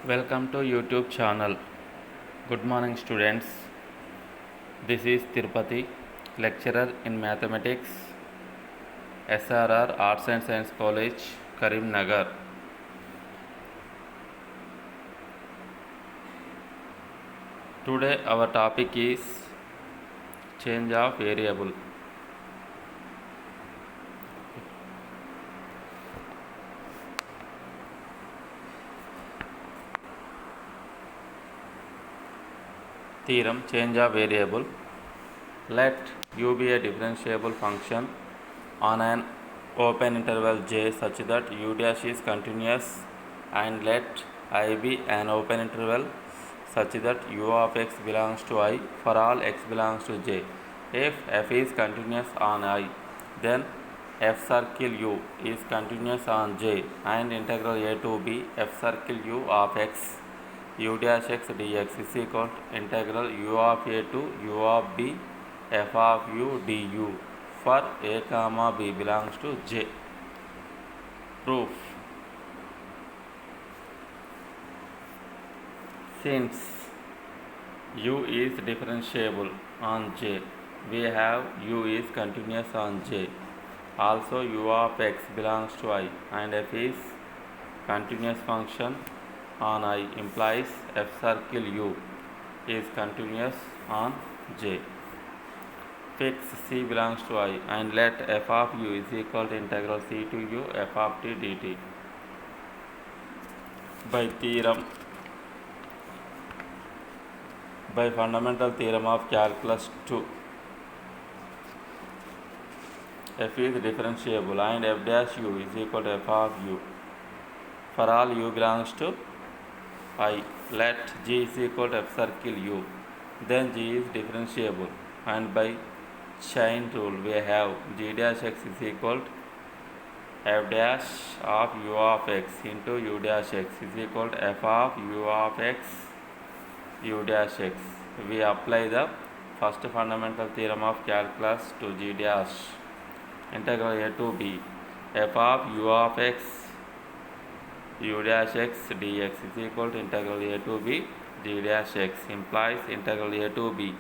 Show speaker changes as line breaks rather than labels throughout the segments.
Welcome to YouTube channel. Good morning students. This is Tirupati, lecturer in mathematics, SRR Arts and Science College, Karimnagar. Today our topic is change of variable. Theorem, change of variable. Let u be a differentiable function on an open interval j such that u dash is continuous, and let I be an open interval such that u of x belongs to I for all x belongs to j. If f is continuous on I, then f circle u is continuous on j, and integral a to b f circle u of x u dash x dx is equal to integral u of a to u of b f of u du for a comma b belongs to j. Proof. Since u is differentiable on j, we have u is continuous on j. Also u of x belongs to I, and f is continuous function on I implies f circle u is continuous on j. Fix c belongs to I, and let f of u is equal to integral c to u f of t dt. By theorem, by fundamental theorem of calculus 2, f is differentiable and f dash u is equal to f of u for all u belongs to I. Let g is equal to f circle u, then g is differentiable, and by chain rule we have g dash x is equal to f dash of u of x into u dash x is equal to f of u of x u dash x. We apply the first fundamental theorem of calculus to g dash. Integral a to b f of u of x u dash x dx is equal to integral a to b g dash x implies integral a to b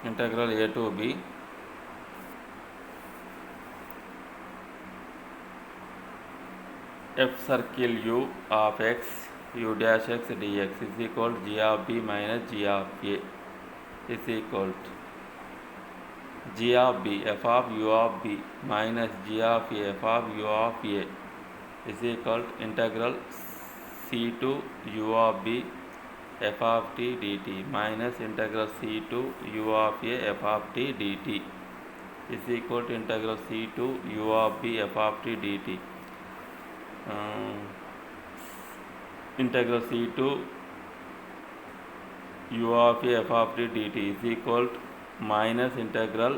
integral a to b f circle u of x u dash x dx is equal to g of b minus g of a is equal to g of b f of u of b minus g of a f of u of a is equal to integral c to u of b f of t dt minus integral c to u of a f of t dt is equal to integral c to u of b f of t dt. Integral c to u of a f of t dt is equal to minus integral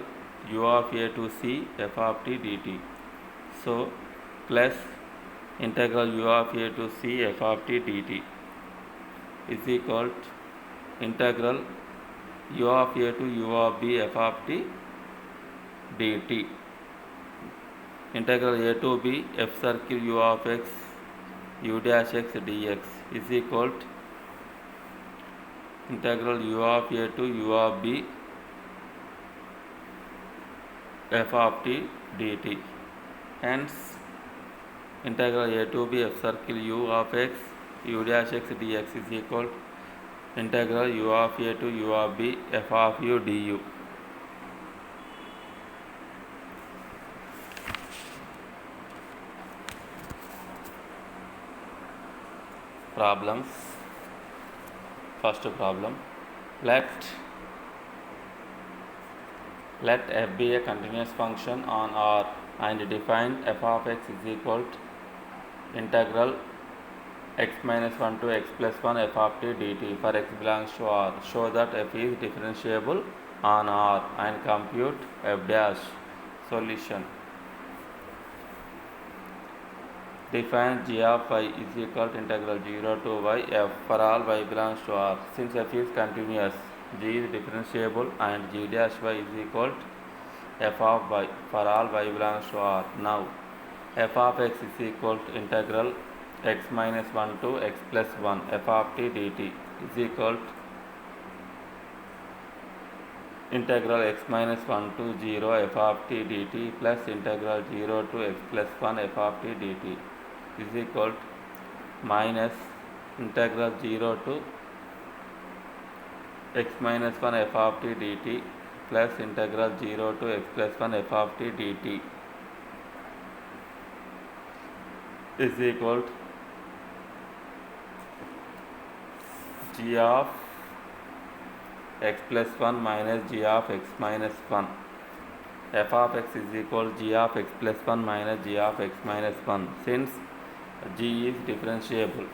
u of a to c f of t dt. So plus integral u of a to c f of t dt is equal to integral u of a to u of b f of t dt. Integral a to b f circle u of x u dash x dx is equal to integral u of a to u of b f of t dt. Hence integral a to b f circle u of x u dash x dx is equal to integral u of a to u of b f of u du. Problems. First problem, let f be a continuous function on R and define f of x is equal to integral x minus 1 to x plus 1 f of t dt for x belongs to R. Show that f is differentiable on R and compute f dash. Solution. Define g of y is equal to integral 0 to y f for all y belongs to R. Since f is continuous, g is differentiable and g dash y is equal to f of y for all y belongs to R. Now f of x is equal to integral x minus 1 to x plus 1 f of t dt is equal to integral x minus 1 to 0 f of t dt plus integral 0 to x plus 1 f of t dt is equal to minus integral 0 to x minus 1 f of t dt plus integral 0 to x plus 1 f of t dt is equal to g of x plus 1 minus g of x minus 1. F of x is equal to g of x plus 1 minus g of x minus 1. Since g is differentiable,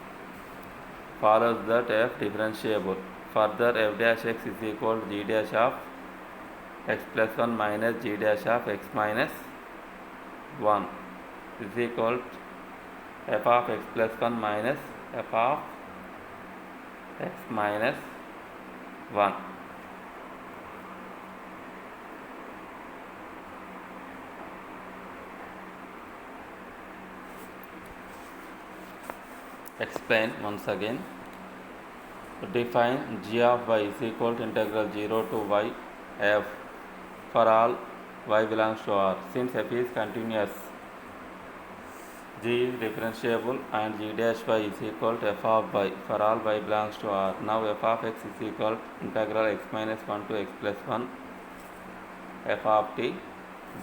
follows that f differentiable. Further, f dash x is equal to g dash of x plus 1 minus g dash of x minus 1 is equal to f of x plus 1 minus f of x minus 1. Explain once again. Define g of y is equal to integral 0 to y f for all y belongs to R. Since f is continuous, g is differentiable and g dash y is equal to f of y for all y belongs to R. Now f of x is equal to integral x minus 1 to x plus 1 f of t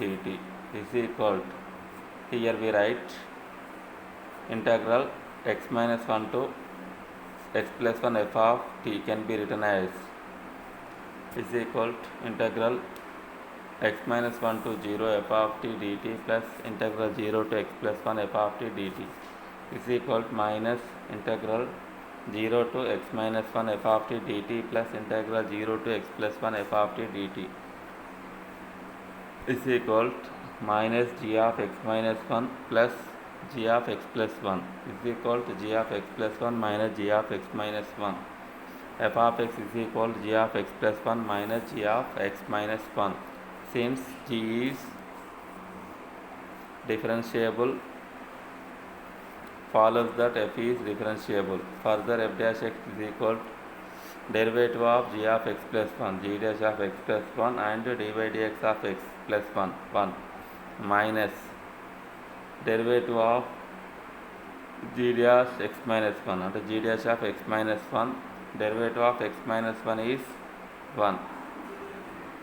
dt is equal to, here we write integral x minus 1 to x plus 1 f of t can be written as is equal to integral x minus 1 to 0 f of t dt plus integral 0 to x plus 1 f of t dt is equal to minus integral 0 to x minus 1 f of t dt plus integral 0 to x plus 1 f of t dt is equal to minus g of x minus 1 plus g of x plus 1 is equal to g of x plus 1 minus g of x minus 1. F of x is equal to g of x plus 1 minus g of x minus 1. Since g is differentiable, follows that f is differentiable. Further, f dash x is equal to derivative of g of x plus 1, g dash of x plus 1 and dy dx of x plus 1 minus derivative of g dash x minus 1 and g dash of x minus 1, derivative of x minus 1 is 1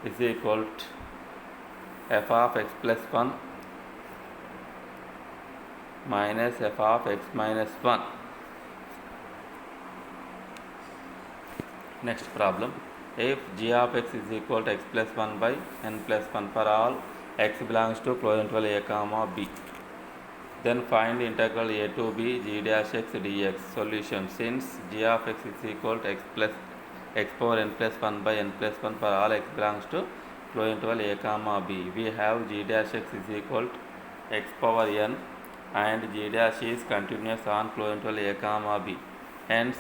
is equal to f of x plus 1 minus f of x minus 1. Next problem. If g of x is equal to x plus 1 by n plus 1 for all x belongs to closed interval a comma b, then find integral a to b g dash x dx. Solution. Since g of x is equal to x plus x power n plus 1 by n plus 1 for all x belongs to closed interval a comma b, we have g dash x is equal to x power n and g dash is continuous on closed interval a comma b. Hence,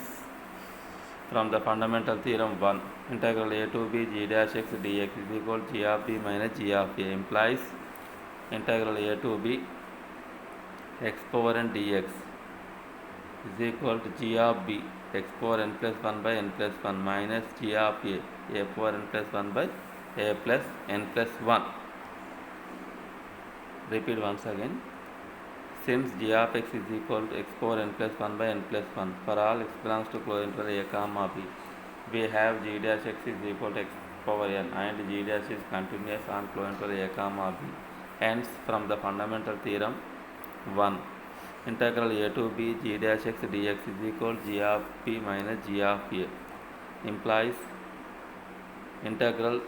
from the fundamental theorem 1, integral a to b g dash x dx is equal to g of b minus g of a implies integral a to b x power n dx is equal to g of b x power n plus 1 by n plus 1 minus g of a power n plus 1 by a plus n plus 1. Repeat once again. Since g of x is equal to x power n plus 1 by n plus 1 for all x belongs to closed interval a comma b, we have g dash x is equal to x power n and g dash is continuous on closed interval a comma b. Hence, from the fundamental theorem 1, integral a to b g dash x dx is equal to g of b minus g of a implies integral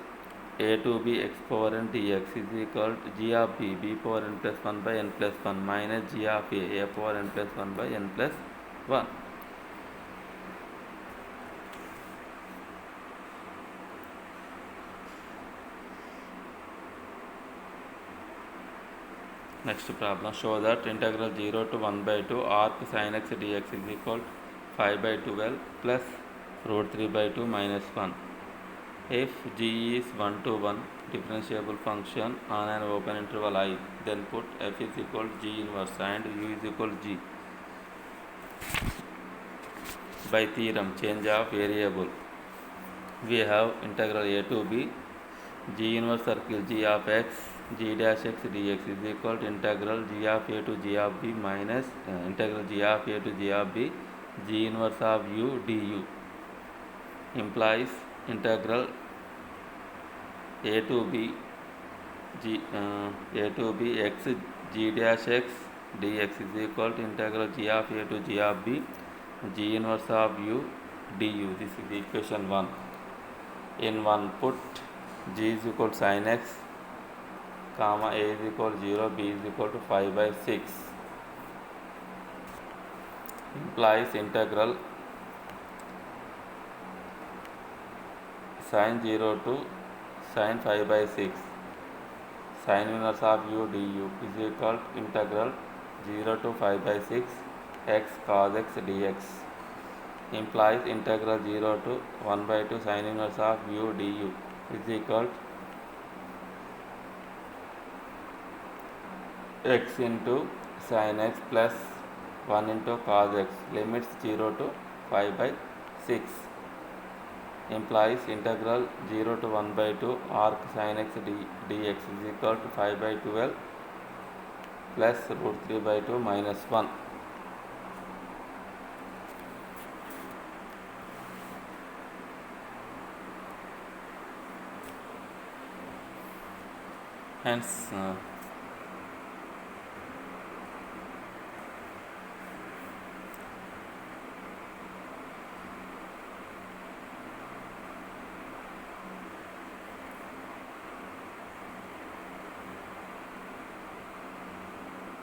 a to b x power n dx is equal to g of b power n plus 1 by n plus 1 minus g of a power n plus 1 by n plus 1. Next problem. Show that integral 0 to 1 by 2 arc sin x dx is equal to 5 by 12 plus root 3 by 2 minus 1 If g is 1 to 1 differentiable function on an open interval I, then put f is equal to g inverse and u is equal to g. By theorem, change of variable, we have integral a to b g inverse circle g of x g dash x dx is equal to integral g of a to g of b minus integral g of a to g of b g inverse of u du, implies integral a to b a to b x g dash x dx is equal to integral g of a to g of b g inverse of u du. This is equation 1. In 1, put g is equal to sin x, comma a is equal to 0, b is equal to 5 by 6, implies integral sin 0 to sin 5 by 6 sin inverse of u du is equal to integral 0 to 5 by 6 x cos x dx, implies integral 0 to 1 by 2 sin inverse of u du is equal to x into sin x plus 1 into cos x, limits 0 to 5 by 6, implies integral 0 to 1 by 2 arc sin x dx is equal to 5 by 12 plus root 3 by 2 minus 1. Hence